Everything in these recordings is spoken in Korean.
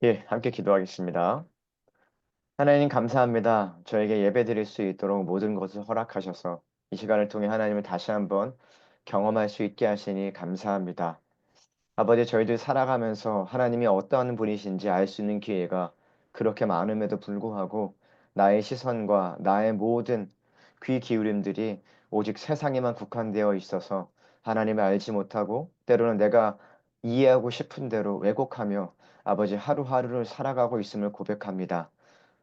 예, 함께 기도하겠습니다. 하나님 감사합니다. 저에게 예배드릴 수 있도록 모든 것을 허락하셔서 이 시간을 통해 하나님을 다시 한번 경험할 수 있게 하시니 감사합니다. 아버지, 저희들 살아가면서 하나님이 어떠한 분이신지 알 수 있는 기회가 그렇게 많음에도 불구하고 나의 시선과 나의 모든 귀 기울임들이 오직 세상에만 국한되어 있어서 하나님을 알지 못하고 때로는 내가 이해하고 싶은 대로 왜곡하며 아버지 하루하루를 살아가고 있음을 고백합니다.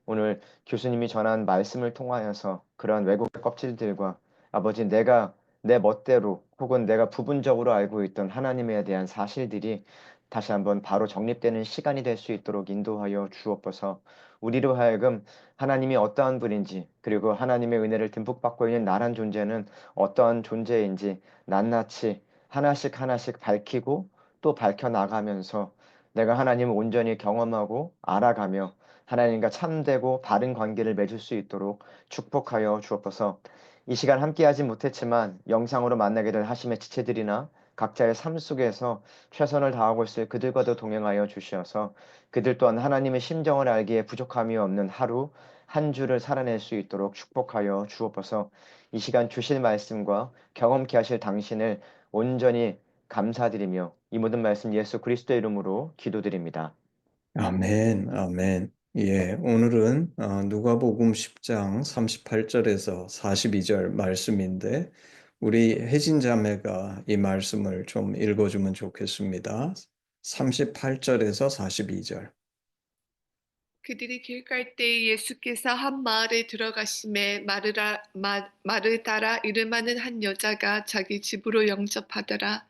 오늘 교수님이 전한 말씀을 통하여서 그러한 왜곡의 껍질들과 아버지 내가 내 멋대로 혹은 내가 부분적으로 알고 있던 하나님에 대한 사실들이 다시 한번 바로 정립되는 시간이 될 수 있도록 인도하여 주옵소서. 우리로 하여금 하나님이 어떠한 분인지 그리고 하나님의 은혜를 듬뿍 받고 있는 나란 존재는 어떠한 존재인지 낱낱이 하나씩 하나씩 밝히고 또 밝혀 나가면서 내가 하나님을 온전히 경험하고 알아가며 하나님과 참되고 바른 관계를 맺을 수 있도록 축복하여 주옵소서. 이 시간 함께하지 못했지만 영상으로 만나게 될 하심의 지체들이나 각자의 삶 속에서 최선을 다하고 있을 그들과도 동행하여 주시어서 그들 또한 하나님의 심정을 알기에 부족함이 없는 하루 한 주를 살아낼 수 있도록 축복하여 주옵소서. 이 시간 주실 말씀과 경험케 하실 당신을 온전히 감사드리며 이 모든 말씀 예수 그리스도의 이름으로 기도드립니다. 아멘, 아멘. 예, 오늘은 누가복음 10장 38절에서 42절 말씀인데 우리 혜진 자매가 이 말씀을 좀 읽어주면 좋겠습니다. 38절에서 42절. 그들이 길 갈 때에 예수께서 한 마을에 들어가심에 마르다라 이름하는 한 여자가 자기 집으로 영접하더라.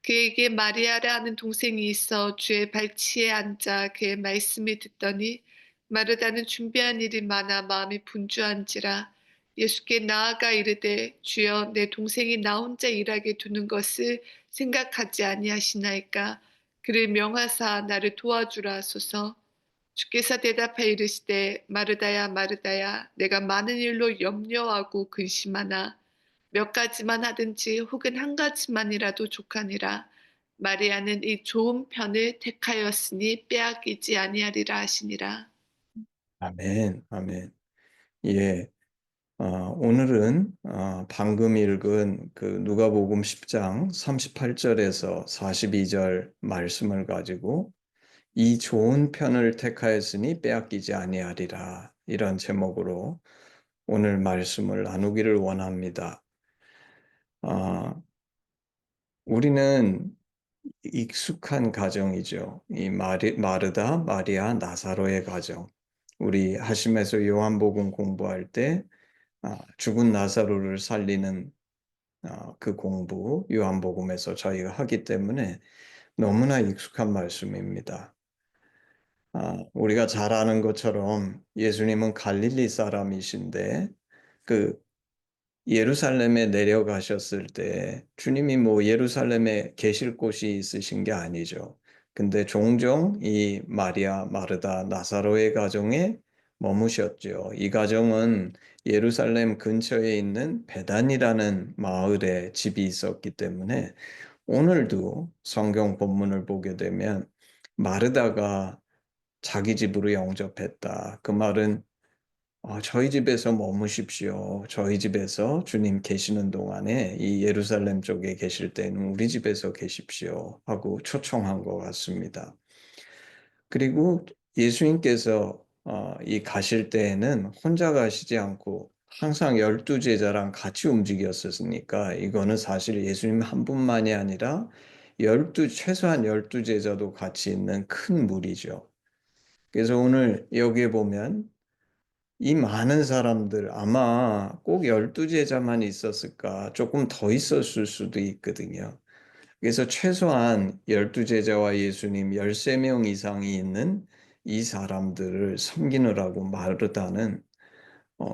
그에게 마리아라 하는 동생이 있어 주의 발치에 앉아 그의 말씀을 듣더니 마르다는 준비한 일이 많아 마음이 분주한지라. 예수께 나아가 이르되 주여 내 동생이 나 혼자 일하게 두는 것을 생각하지 아니하시나이까. 그를 명하사 나를 도와주라 하소서. 주께서 대답하여 이르시되 마르다야 마르다야 내가 많은 일로 염려하고 근심하나 몇 가지만 하든지 혹은 한 가지만이라도 족하니라. 마리아는 이 좋은 편을 택하였으니 빼앗기지 아니하리라 하시니라. 아멘, 아멘. 예, 오늘은 방금 읽은 그 누가복음 10장 38절에서 42절 말씀을 가지고 이 좋은 편을 택하였으니 빼앗기지 아니하리라. 이런 제목으로 오늘 말씀을 나누기를 원합니다. 아, 우리는 익숙한 가정이죠. 이 마르다, 마리아, 나사로의 가정. 우리 하심에서 요한복음 공부할 때 죽은 나사로를 살리는 그 공부, 요한복음에서 저희가 하기 때문에 너무나 익숙한 말씀입니다. 우리가 잘 아는 것처럼 예수님은 갈릴리 사람이신데 그 예루살렘에 내려가셨을 때 주님이 뭐 예루살렘에 계실 곳이 있으신 게 아니죠. 근데 종종 이 마리아, 마르다, 나사로의 가정에 머무셨죠. 이 가정은 예루살렘 근처에 있는 베단이라는 마을에 집이 있었기 때문에 오늘도 성경 본문을 보게 되면 마르다가 자기 집으로 영접했다. 그 말은 저희 집에서 머무십시오. 저희 집에서 주님 계시는 동안에 이 예루살렘 쪽에 계실 때는 우리 집에서 계십시오. 하고 초청한 것 같습니다. 그리고 예수님께서 이 가실 때에는 혼자 가시지 않고 항상 12제자랑 같이 움직였었으니까 이거는 사실 예수님 한 분만이 아니라 최소한 12제자도 같이 있는 큰 무리죠. 그래서 오늘 여기에 보면 이 많은 사람들 아마 꼭 12제자만 있었을까? 조금 더 있었을 수도 있거든요. 그래서 최소한 12제자와 예수님 13명 이상이 있는 이 사람들을 섬기느라고 마르다는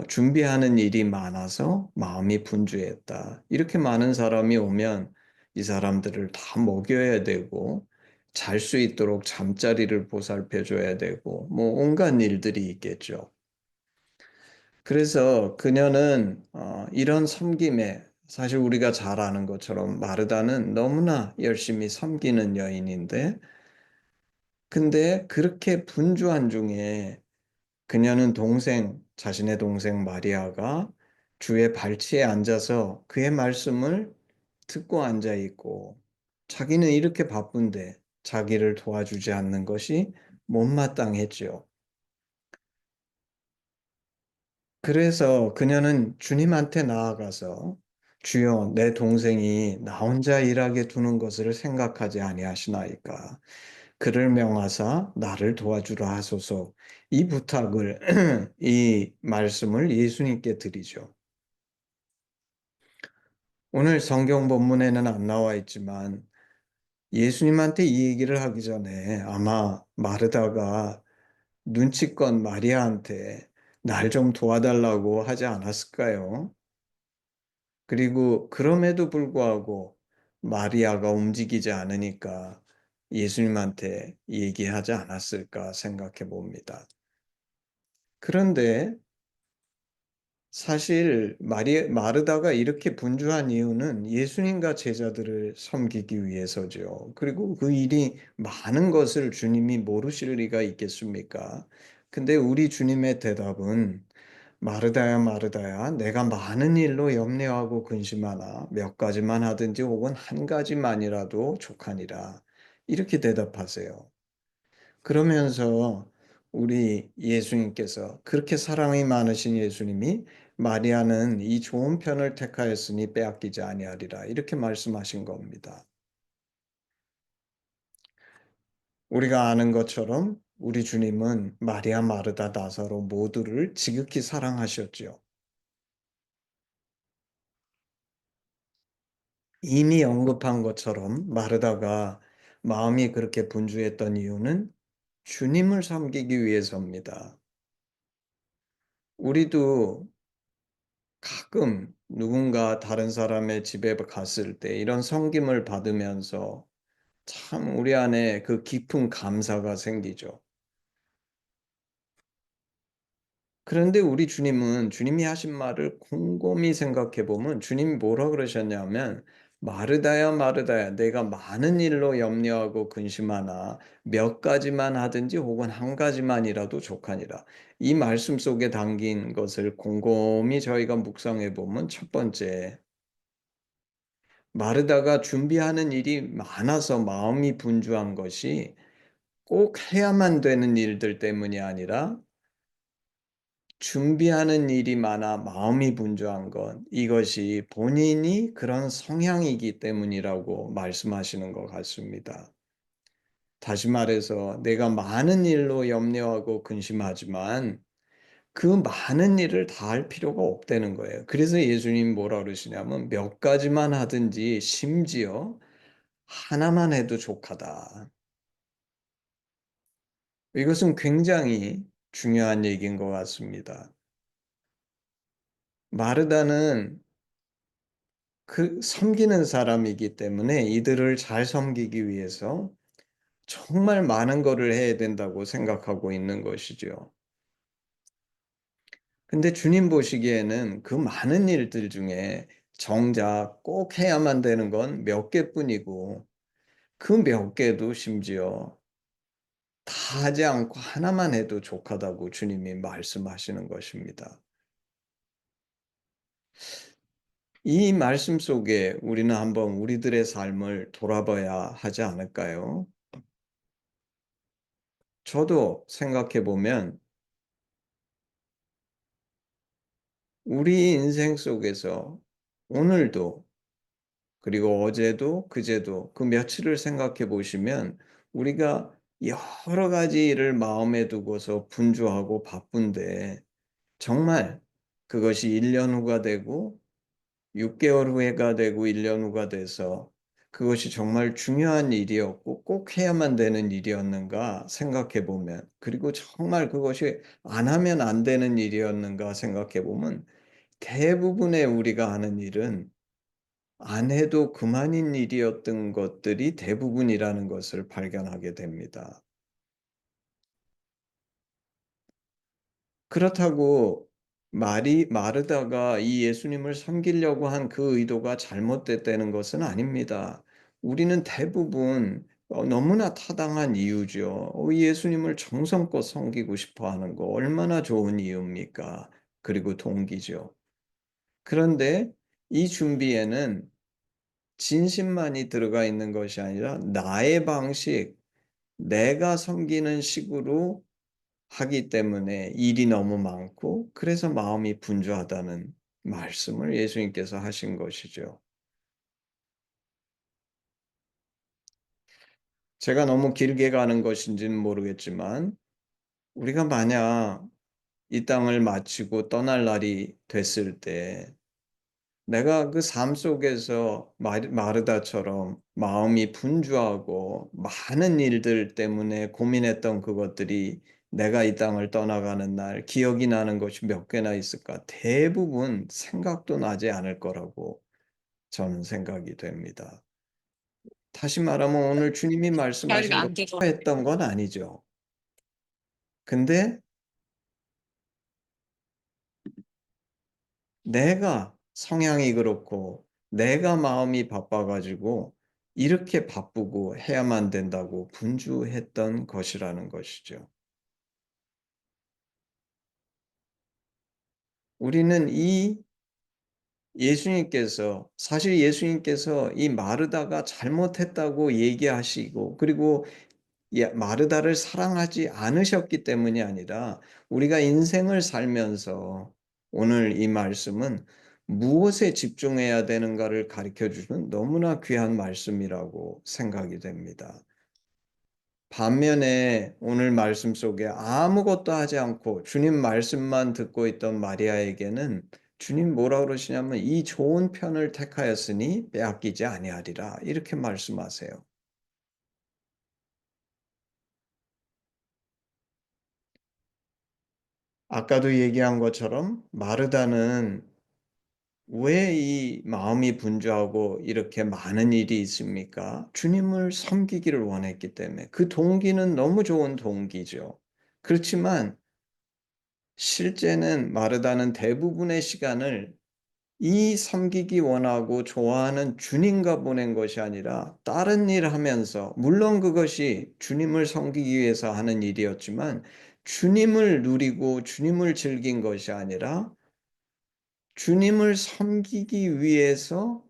준비하는 일이 많아서 마음이 분주했다. 이렇게 많은 사람이 오면 이 사람들을 다 먹여야 되고 잘 수 있도록 잠자리를 보살펴 줘야 되고 뭐 온갖 일들이 있겠죠. 그래서 그녀는 이런 섬김에 사실 우리가 잘 아는 것처럼 마르다는 너무나 열심히 섬기는 여인인데 근데 그렇게 분주한 중에 그녀는 자신의 동생 마리아가 주의 발치에 앉아서 그의 말씀을 듣고 앉아 있고, 자기는 이렇게 바쁜데 자기를 도와주지 않는 것이 못마땅했지요. 그래서 그녀는 주님한테 나아가서 "주여, 내 동생이 나 혼자 일하게 두는 것을 생각하지 아니하시나이까. 그를 명하사 나를 도와주라 하소서." 이 부탁을 이 말씀을 예수님께 드리죠. 오늘 성경 본문에는 안 나와 있지만 예수님한테 이 얘기를 하기 전에 아마 마르다가 눈치껏 마리아한테 날 좀 도와달라고 하지 않았을까요? 그리고 그럼에도 불구하고 마리아가 움직이지 않으니까 예수님한테 얘기하지 않았을까 생각해 봅니다. 그런데 사실 마르다가 이렇게 분주한 이유는 예수님과 제자들을 섬기기 위해서죠. 그리고 그 일이 많은 것을 주님이 모르실 리가 있겠습니까? 근데 우리 주님의 대답은 "마르다야, 마르다야, 내가 많은 일로 염려하고 근심하나 몇 가지만 하든지 혹은 한 가지만이라도 족하니라." 이렇게 대답하세요. 그러면서 우리 예수님께서, 그렇게 사랑이 많으신 예수님이 "마리아는 이 좋은 편을 택하였으니 빼앗기지 아니하리라." 이렇게 말씀하신 겁니다. 우리가 아는 것처럼 우리 주님은 마리아, 마르다, 나사로 모두를 지극히 사랑하셨지요. 이미 언급한 것처럼 마르다가 마음이 그렇게 분주했던 이유는 주님을 섬기기 위해서입니다. 우리도 가끔 누군가 다른 사람의 집에 갔을 때 이런 섬김을 받으면서 참 우리 안에 그 깊은 감사가 생기죠. 그런데 우리 주님은, 주님이 하신 말을 곰곰이 생각해 보면 주님이 뭐라 그러셨냐면 "마르다야, 마르다야, 내가 많은 일로 염려하고 근심하나 몇 가지만 하든지 혹은 한 가지만이라도 족하니라." 이 말씀 속에 담긴 것을 곰곰이 저희가 묵상해 보면, 첫 번째, 마르다가 준비하는 일이 많아서 마음이 분주한 것이 꼭 해야만 되는 일들 때문이 아니라 준비하는 일이 많아 마음이 분주한 건, 이것이 본인이 그런 성향이기 때문이라고 말씀하시는 것 같습니다. 다시 말해서 내가 많은 일로 염려하고 근심하지만 그 많은 일을 다 할 필요가 없다는 거예요. 그래서 예수님이 뭐라 그러시냐면 "몇 가지만 하든지 심지어 하나만 해도 족하다." 이것은 굉장히 중요한 얘기인 것 같습니다. 마르다는 섬기는 사람이기 때문에 이들을 잘 섬기기 위해서 정말 많은 거를 해야 된다고 생각하고 있는 것이죠. 근데 주님 보시기에는 그 많은 일들 중에 정작 꼭 해야만 되는 건 몇 개뿐이고, 그 몇 개도 심지어 다 하지 않고 하나만 해도 족하다고 주님이 말씀하시는 것입니다. 이 말씀 속에 우리는 한번 우리들의 삶을 돌아봐야 하지 않을까요? 저도 생각해 보면 우리 인생 속에서 오늘도, 그리고 어제도 그제도, 그 며칠을 생각해 보시면 우리가 여러 가지 일을 마음에 두고서 분주하고 바쁜데, 정말 그것이 1년 후가 되고 6 개월 후가 되고 1년 후가 돼서 그것이 정말 중요한 일이었고 꼭 해야만 되는 일이었는가 생각해 보면, 그리고 정말 그것이 안 하면 안 되는 일이었는가 생각해 보면, 대부분의 우리가 하는 일은 안 해도 그만인 일이었던 것들이 대부분이라는 것을 발견하게 됩니다. 그렇다고 마르다가 이 예수님을 섬기려고 한 그 의도가 잘못됐다는 것은 아닙니다. 우리는 대부분 너무나 타당한 이유죠. 예수님을 정성껏 섬기고 싶어 하는 거 얼마나 좋은 이유입니까? 그리고 동기죠. 그런데 이 준비에는 진심만이 들어가 있는 것이 아니라 나의 방식, 내가 섬기는 식으로 하기 때문에 일이 너무 많고 그래서 마음이 분주하다는 말씀을 예수님께서 하신 것이죠. 제가 너무 길게 가는 것인지는 모르겠지만 우리가 만약 이 땅을 마치고 떠날 날이 됐을 때 내가 그 삶 속에서 마르다처럼 마음이 분주하고 많은 일들 때문에 고민했던 그것들이 내가 이 땅을 떠나가는 날 기억이 나는 것이 몇 개나 있을까? 대부분 생각도 나지 않을 거라고 저는 생각이 됩니다. 다시 말하면 오늘 주님이 말씀하신 거 했던 건 아니죠. 근데 내가 성향이 그렇고 내가 마음이 바빠 가지고 이렇게 바쁘고 해야만 된다고 분주했던 것이라는 것이죠. 우리는 사실 예수님께서 이 마르다가 잘못했다고 얘기하시고 그리고 마르다를 사랑하지 않으셨기 때문이 아니라 우리가 인생을 살면서 오늘 이 말씀은 무엇에 집중해야 되는가를 가르쳐 주는 너무나 귀한 말씀이라고 생각이 됩니다. 반면에 오늘 말씀 속에 아무것도 하지 않고 주님 말씀만 듣고 있던 마리아에게는 주님 뭐라 그러시냐면 "이 좋은 편을 택하였으니 빼앗기지 아니하리라." 이렇게 말씀하세요. 아까도 얘기한 것처럼 마르다는 왜 이 마음이 분주하고 이렇게 많은 일이 있습니까? 주님을 섬기기를 원했기 때문에. 그 동기는 너무 좋은 동기죠. 그렇지만 실제는 마르다는 대부분의 시간을 이 섬기기 원하고 좋아하는 주님과 보낸 것이 아니라 다른 일 하면서 물론 그것이 주님을 섬기기 위해서 하는 일이었지만 주님을 누리고 주님을 즐긴 것이 아니라 주님을 섬기기 위해서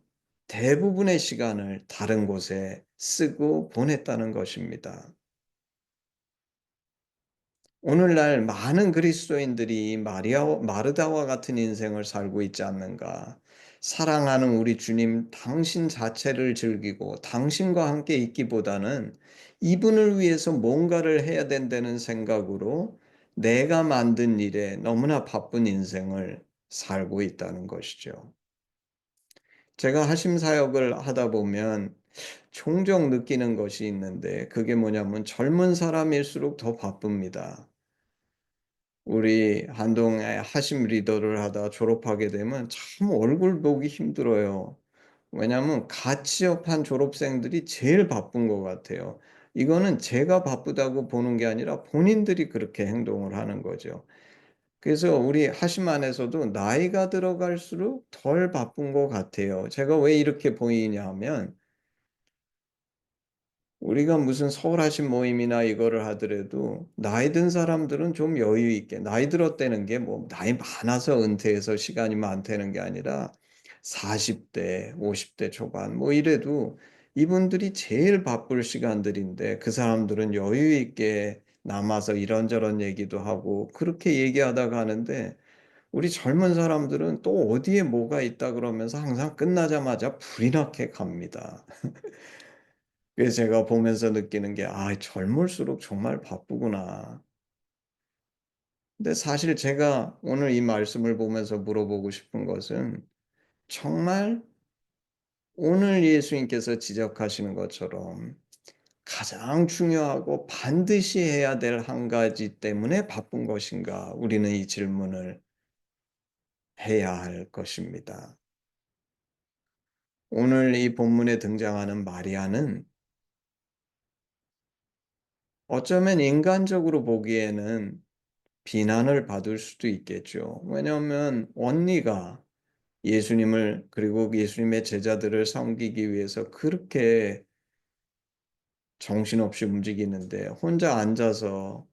대부분의 시간을 다른 곳에 쓰고 보냈다는 것입니다. 오늘날 많은 그리스도인들이 마르다와 같은 인생을 살고 있지 않는가. 사랑하는 우리 주님 당신 자체를 즐기고 당신과 함께 있기보다는 이분을 위해서 뭔가를 해야 된다는 생각으로 내가 만든 일에 너무나 바쁜 인생을 살고 있다는 것이죠. 제가 하심 사역을 하다 보면 종종 느끼는 것이 있는데 그게 뭐냐면 젊은 사람일수록 더 바쁩니다. 우리 한동에 하심 리더를 하다 졸업하게 되면 참 얼굴 보기 힘들어요. 왜냐하면 같이 옆한 졸업생들이 제일 바쁜 것 같아요. 이거는 제가 바쁘다고 보는 게 아니라 본인들이 그렇게 행동을 하는 거죠. 그래서 우리 하심 안에서도 나이가 들어갈수록 덜 바쁜 것 같아요. 제가 왜 이렇게 보이냐 하면 우리가 무슨 서울 하심 모임이나 이거를 하더라도 나이 든 사람들은 좀 여유 있게 나이 들었다는 게 뭐 나이 많아서 은퇴해서 시간이 많다는 게 아니라 40 대, 50대 초반 뭐 이래도 이분들이 제일 바쁠 시간들인데 그 사람들은 여유 있게 남아서 이런저런 얘기도 하고 그렇게 얘기하다가 하는데 우리 젊은 사람들은 또 어디에 뭐가 있다 그러면서 항상 끝나자마자 불이 나게 갑니다. 그래서 제가 보면서 느끼는 게 '아 젊을수록 정말 바쁘구나.' 근데 사실 제가 오늘 이 말씀을 보면서 물어보고 싶은 것은 정말 오늘 예수님께서 지적하시는 것처럼 가장 중요하고 반드시 해야 될 한 가지 때문에 바쁜 것인가? 우리는 이 질문을 해야 할 것입니다. 오늘 이 본문에 등장하는 마리아는 어쩌면 인간적으로 보기에는 비난을 받을 수도 있겠죠. 왜냐하면 언니가 예수님을 그리고 예수님의 제자들을 섬기기 위해서 그렇게 정신없이 움직이는데 혼자 앉아서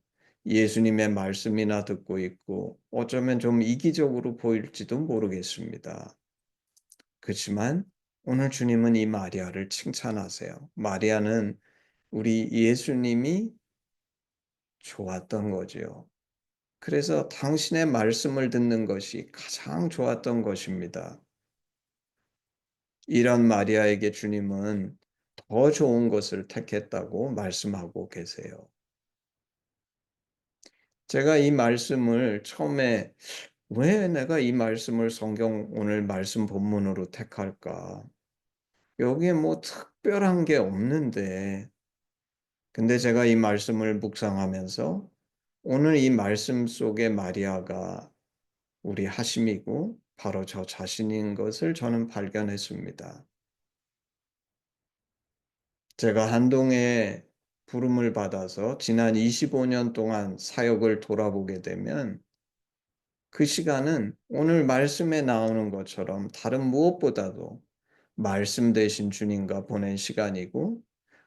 예수님의 말씀이나 듣고 있고 어쩌면 좀 이기적으로 보일지도 모르겠습니다. 그렇지만 오늘 주님은 이 마리아를 칭찬하세요. 마리아는 우리 예수님이 좋았던 거지요. 그래서 당신의 말씀을 듣는 것이 가장 좋았던 것입니다. 이런 마리아에게 주님은 더 좋은 것을 택했다고 말씀하고 계세요. 제가 이 말씀을 처음에 '왜 내가 이 말씀을 성경 오늘 말씀 본문으로 택할까? 여기에 뭐 특별한 게 없는데.' 근데 제가 이 말씀을 묵상하면서 오늘 이 말씀 속의 마리아가 우리 하심이고 바로 저 자신인 것을 저는 발견했습니다. 제가 한동에 부름을 받아서 지난 25년 동안 사역을 돌아보게 되면 그 시간은 오늘 말씀에 나오는 것처럼 다른 무엇보다도 말씀 되신 주님과 보낸 시간이고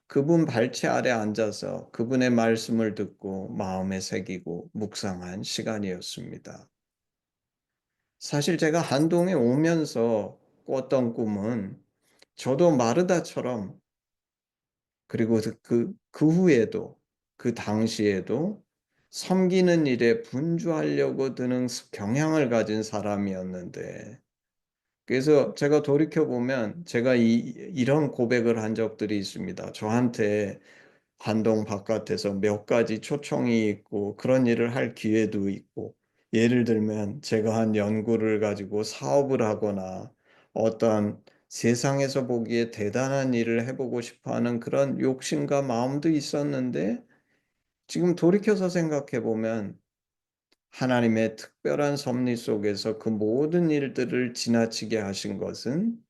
그분 발치 아래 앉아서 그분의 말씀을 듣고 마음에 새기고 묵상한 시간이었습니다. 사실 제가 한동에 오면서 꿨던 꿈은 저도 마르다처럼 그리고 그 후에도 그 당시에도 섬기는 일에 분주하려고 드는 경향을 가진 사람이었는데 그래서 제가 돌이켜 보면 제가 이런 고백을 한 적들이 있습니다. 저한테 반동 바깥에서 몇 가지 초청이 있고 그런 일을 할 기회도 있고 예를 들면 제가 한 연구를 가지고 사업을 하거나 어떤 세상에서 보기에 대단한 일을 해 보고 싶어 하는 그런 욕심과 마음도 있었는데 지금 돌이켜서 생각해 보면 하나님의 특별한 섭리 속에서 그 모든 일들을 지나치게 하신 것은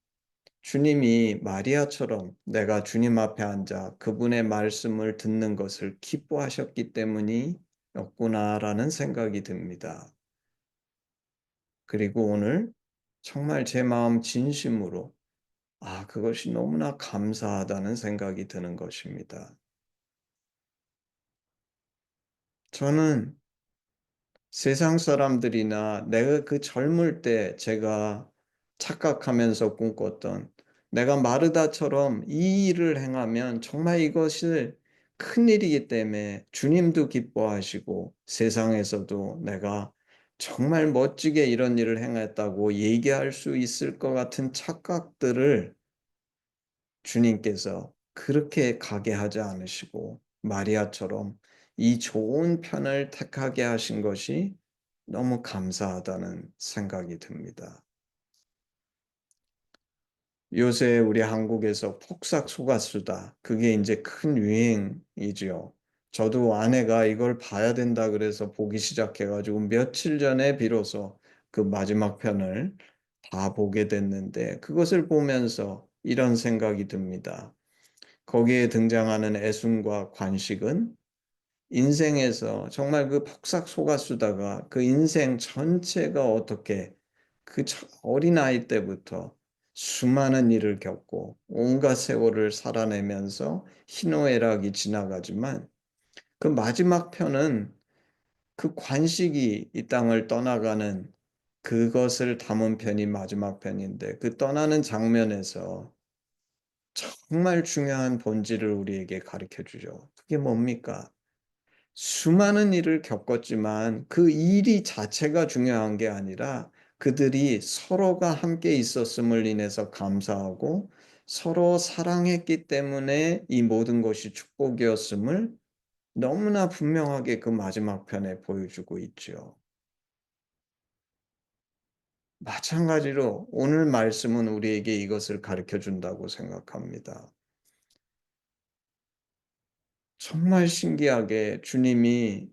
주님이 마리아처럼 내가 주님 앞에 앉아 그분의 말씀을 듣는 것을 기뻐하셨기 때문이었구나라는 생각이 듭니다. 그리고 오늘 정말 제 마음 진심으로 그것이 너무나 감사하다는 생각이 드는 것입니다. 저는 세상 사람들이나 내가 그 젊을 때 제가 착각하면서 꿈꿨던 내가 마르다처럼 이 일을 행하면 정말 이것을 큰일이기 때문에 주님도 기뻐하시고 세상에서도 내가 정말 멋지게 이런 일을 행했다고 얘기할 수 있을 것 같은 착각들을 주님께서 그렇게 가게 하지 않으시고 마리아처럼 이 좋은 편을 택하게 하신 것이 너무 감사하다는 생각이 듭니다. 요새 우리 한국에서 폭삭 속았수다. 그게 인제 큰 유행이지요. 저도 아내가 이걸 봐야 된다 그래서 보기 시작해 가지고 며칠 전에 비로소 그 마지막 편을 다 보게 됐는데 그것을 보면서 이런 생각이 듭니다. 거기에 등장하는 애순과 관식은 인생에서 정말 그 폭삭 속았수다가 그 인생 전체가 어떻게 어린아이 때부터 수많은 일을 겪고 온갖 세월을 살아내면서 희노애락이 지나가지만 그 마지막 편은 그 관식이 이 땅을 떠나가는 그것을 담은 편이 마지막 편인데 그 떠나는 장면에서 정말 중요한 본질을 우리에게 가르쳐 주죠. 그게 뭡니까? 수많은 일을 겪었지만 그 일이 자체가 중요한 게 아니라 그들이 서로가 함께 있었음을 인해서 감사하고 서로 사랑했기 때문에 이 모든 것이 축복이었음을 너무나 분명하게 그 마지막 편에 보여주고 있죠. 마찬가지로 오늘 말씀은 우리에게 이것을 가르쳐 준다고 생각합니다. 정말 신기하게 주님이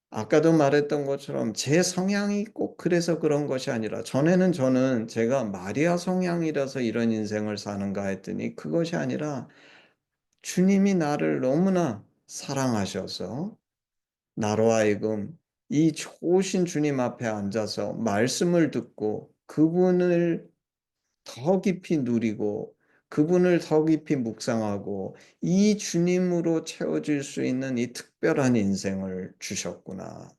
아까도 말했던 것처럼 제 성향이 꼭 그래서 그런 것이 아니라 전에는 저는 제가 '마리아 성향이라서 이런 인생을 사는가.' 했더니 그것이 아니라 주님이 나를 너무나 사랑하셔서 나로 하여금 이 좋으신 주님 앞에 앉아서 말씀을 듣고 그분을 더 깊이 누리고 그분을 더 깊이 묵상하고 이 주님으로 채워질 수 있는 이 특별한 인생을 주셨구나.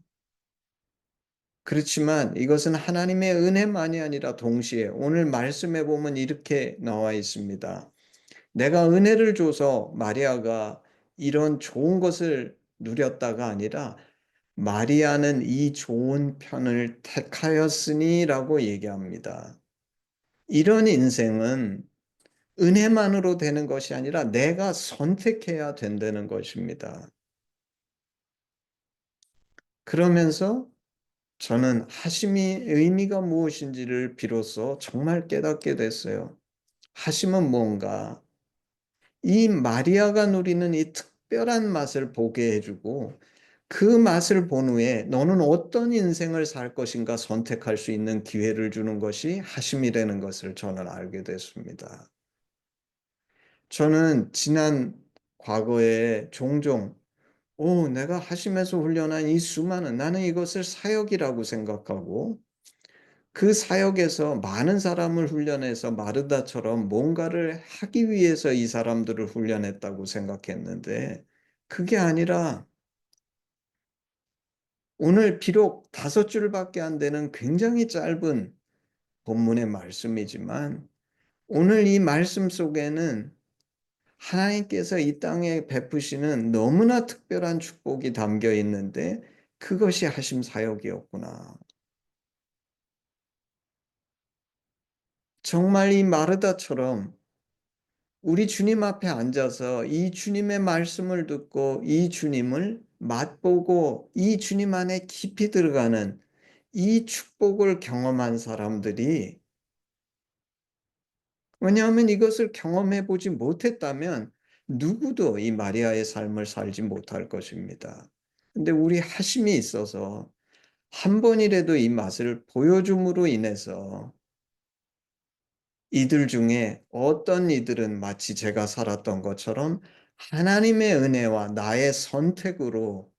그렇지만 이것은 하나님의 은혜만이 아니라 동시에 오늘 말씀에 보면 이렇게 나와 있습니다. 내가 은혜를 줘서 마리아가 이런 좋은 것을 누렸다가 아니라 마리아는 이 좋은 편을 택하였으니라고 얘기합니다. 이런 인생은 은혜만으로 되는 것이 아니라 내가 선택해야 된다는 것입니다. 그러면서 저는 하심이 의미가 무엇인지를 비로소 정말 깨닫게 됐어요. 하심은 뭔가 이 마리아가 누리는 이 특별한 맛을 보게 해주고 그 맛을 본 후에 너는 어떤 인생을 살 것인가 선택할 수 있는 기회를 주는 것이 하심이라는 것을 저는 알게 됐습니다. 저는 지난 과거에 종종 내가 하심에서 훈련한 이 수많은 나는 이것을 사역이라고 생각하고 그 사역에서 많은 사람을 훈련해서 마르다처럼 뭔가를 하기 위해서 이 사람들을 훈련했다고 생각했는데 그게 아니라 오늘 비록 5줄밖에 안 되는 굉장히 짧은 본문의 말씀이지만 오늘 이 말씀 속에는 하나님께서 이 땅에 베푸시는 너무나 특별한 축복이 담겨 있는데 그것이 하심 사역이었구나. 정말 이 마르다처럼 우리 주님 앞에 앉아서 이 주님의 말씀을 듣고 이 주님을 맛보고 이 주님 안에 깊이 들어가는 이 축복을 경험한 사람들이 왜냐하면 이것을 경험해 보지 못했다면 누구도 이 마리아의 삶을 살지 못할 것입니다. 근데 우리 하심이 있어서 한 번이라도 이 맛을 보여줌으로 인해서 이들 중에 어떤 이들은 마치 제가 살았던 것처럼 하나님의 은혜와 나의 선택으로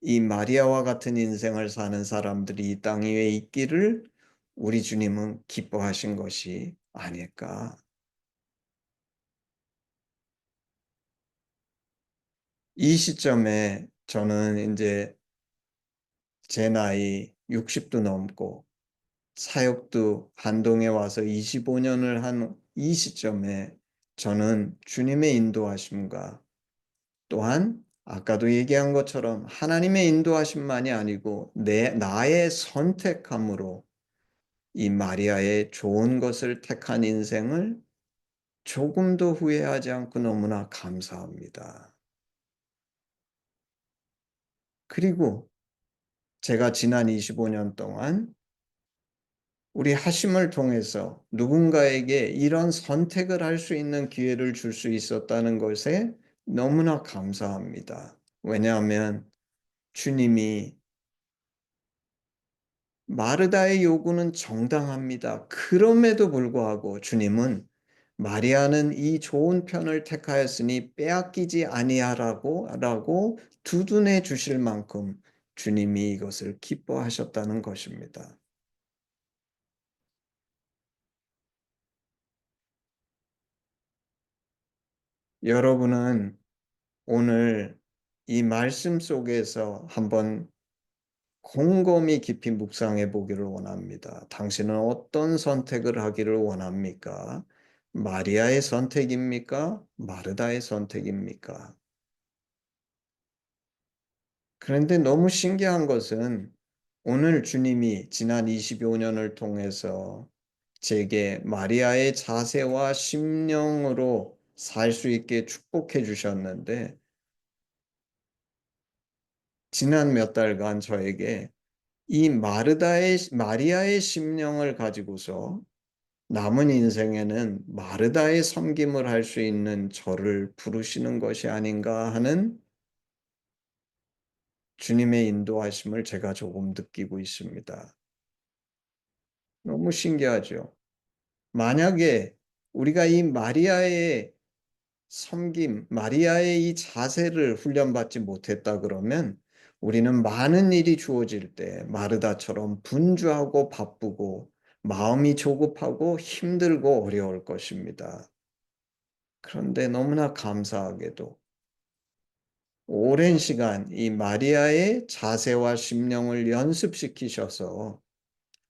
이 마리아와 같은 인생을 사는 사람들이 이 땅 위에 있기를 우리 주님은 기뻐하신 것이 아닐까. 이 시점에 저는 이제 제 나이 60도 넘고 사역도 한동에 와서 25년을 한 이 시점에 저는 주님의 인도하심과 또한 아까도 얘기한 것처럼 하나님의 인도하심만이 아니고 나의 선택함으로 이 마리아의 좋은 것을 택한 인생을 조금도 후회하지 않고 너무나 감사합니다. 그리고 제가 지난 25년 동안 우리 하심을 통해서 누군가에게 이런 선택을 할 수 있는 기회를 줄 수 있었다는 것에 너무나 감사합니다. 왜냐하면 주님이 마르다의 요구는 정당합니다. 그럼에도 불구하고 주님은 마리아는 이 좋은 편을 택하였으니 빼앗기지 아니하라고 두둔해 주실 만큼 주님이 이것을 기뻐하셨다는 것입니다. 여러분은 오늘 이 말씀 속에서 한번 곰곰이 깊이 묵상해 보기를 원합니다. 당신은 어떤 선택을 하기를 원합니까? 마리아의 선택입니까? 마르다의 선택입니까? 그런데 너무 신기한 것은 오늘 주님이 지난 25년을 통해서 제게 마리아의 자세와 심령으로 살 수 있게 축복해 주셨는데 지난 몇 달간 저에게 이 마리아의 심령을 가지고서 남은 인생에는 마르다의 섬김을 할 수 있는 저를 부르시는 것이 아닌가 하는 주님의 인도하심을 제가 조금 느끼고 있습니다. 너무 신기하죠? 만약에 우리가 이 마리아의 섬김, 마리아의 이 자세를 훈련받지 못했다 그러면 우리는 많은 일이 주어질 때 마르다처럼 분주하고 바쁘고 마음이 조급하고 힘들고 어려울 것입니다. 그런데 너무나 감사하게도 오랜 시간 이 마리아의 자세와 심령을 연습시키셔서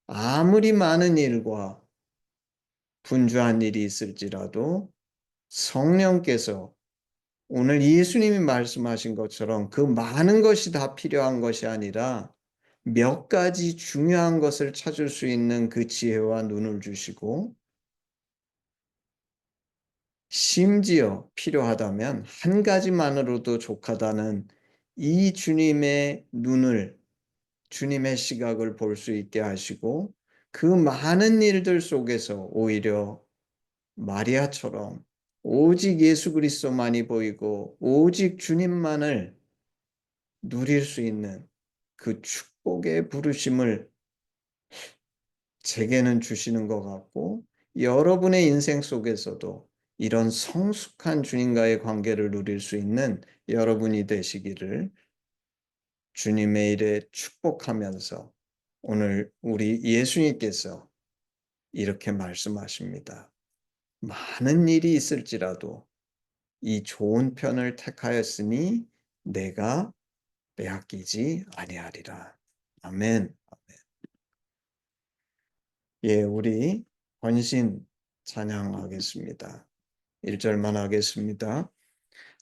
아무리 많은 일과 분주한 일이 있을지라도 성령께서 오늘 예수님이 말씀하신 것처럼 그 많은 것이 다 필요한 것이 아니라 몇 가지 중요한 것을 찾을 수 있는 그 지혜와 눈을 주시고, 심지어 필요하다면 한 가지만으로도 족하다는 이 주님의 눈을, 주님의 시각을 볼 수 있게 하시고, 그 많은 일들 속에서 오히려 마리아처럼 오직 예수 그리스도만이 보이고 오직 주님만을 누릴 수 있는 그 축복의 부르심을 제게는 주시는 것 같고, 여러분의 인생 속에서도 이런 성숙한 주님과의 관계를 누릴 수 있는 여러분이 되시기를 주님의 일에 축복하면서, 오늘 우리 예수님께서 이렇게 말씀하십니다. 많은 일이 있을지라도 이 좋은 편을 택하였으니 내가 빼앗기지 아니하리라. 아멘. 예, 우리 헌신 찬양하겠습니다. 1절만 하겠습니다.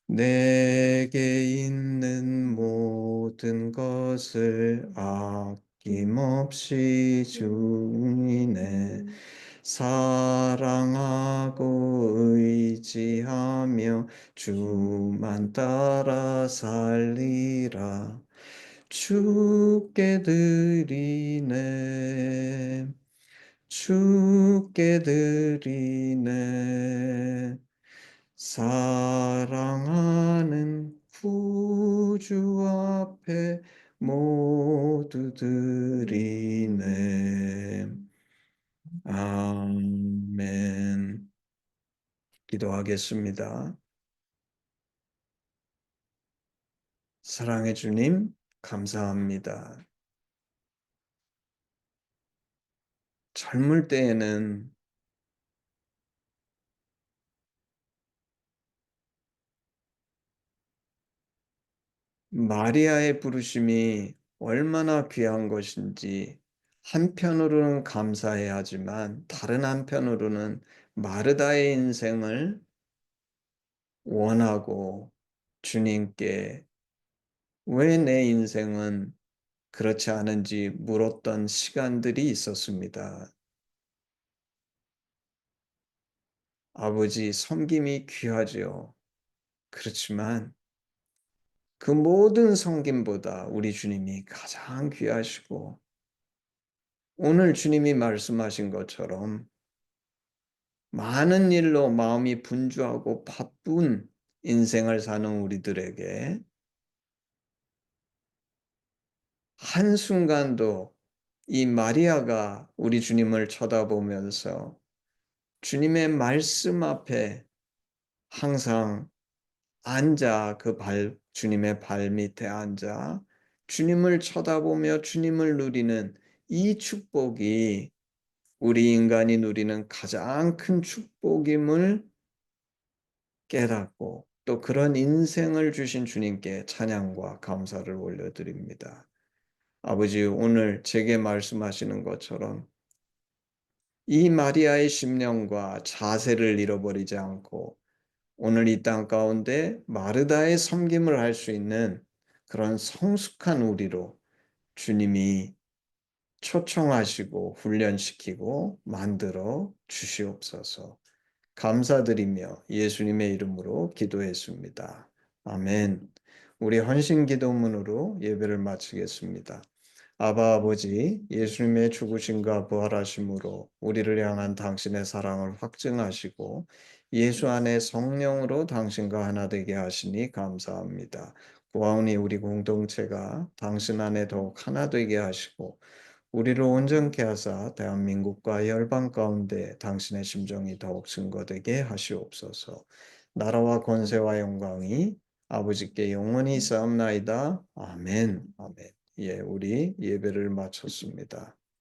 내게 있는 모든 것을 아낌없이 주인의 사랑하고 의지하며 주만 따라 살리라. 주께 드리네. 주께 드리네. 사랑하는 구주 앞에 모두 드리네. 아멘. 기도하겠습니다. 사랑의 주님, 감사합니다. 젊을 때에는 마리아의 부르심이 얼마나 귀한 것인지 한편으로는 감사해야 하지만 다른 한편으로는 마르다의 인생을 원하고 주님께 왜 내 인생은 그렇지 않은지 물었던 시간들이 있었습니다. 아버지, 섬김이 귀하지요. 그렇지만 그 모든 섬김보다 우리 주님이 가장 귀하시고, 오늘 주님이 말씀하신 것처럼 많은 일로 마음이 분주하고 바쁜 인생을 사는 우리들에게 한순간도 이 마리아가 우리 주님을 쳐다보면서 주님의 말씀 앞에 항상 앉아, 주님의 발 밑에 앉아 주님을 쳐다보며 주님을 누리는 이 축복이 우리 인간이 누리는 가장 큰 축복임을 깨닫고, 또 그런 인생을 주신 주님께 찬양과 감사를 올려드립니다. 아버지, 오늘 제게 말씀하시는 것처럼 이 마리아의 심령과 자세를 잃어버리지 않고 오늘 이 땅 가운데 마르다의 섬김을 할 수 있는 그런 성숙한 우리로 주님이 초청하시고 훈련시키고 만들어 주시옵소서. 감사드리며 예수님의 이름으로 기도했습니다. 아멘. 우리 헌신 기도문으로 예배를 마치겠습니다. 아바 아버지, 예수님의 죽으심과 부활하심으로 우리를 향한 당신의 사랑을 확증하시고 예수 안에 성령으로 당신과 하나 되게 하시니 감사합니다. 구하오니 우리 공동체가 당신 안에 더욱 하나 되게 하시고 우리를 온전케 하사 대한민국과 열방 가운데 당신의 심정이 더욱 증거되게 하시옵소서. 나라와 권세와 영광이 아버지께 영원히 쌓옵나이다. 아멘. 아멘. 예, 우리 예배를 마쳤습니다.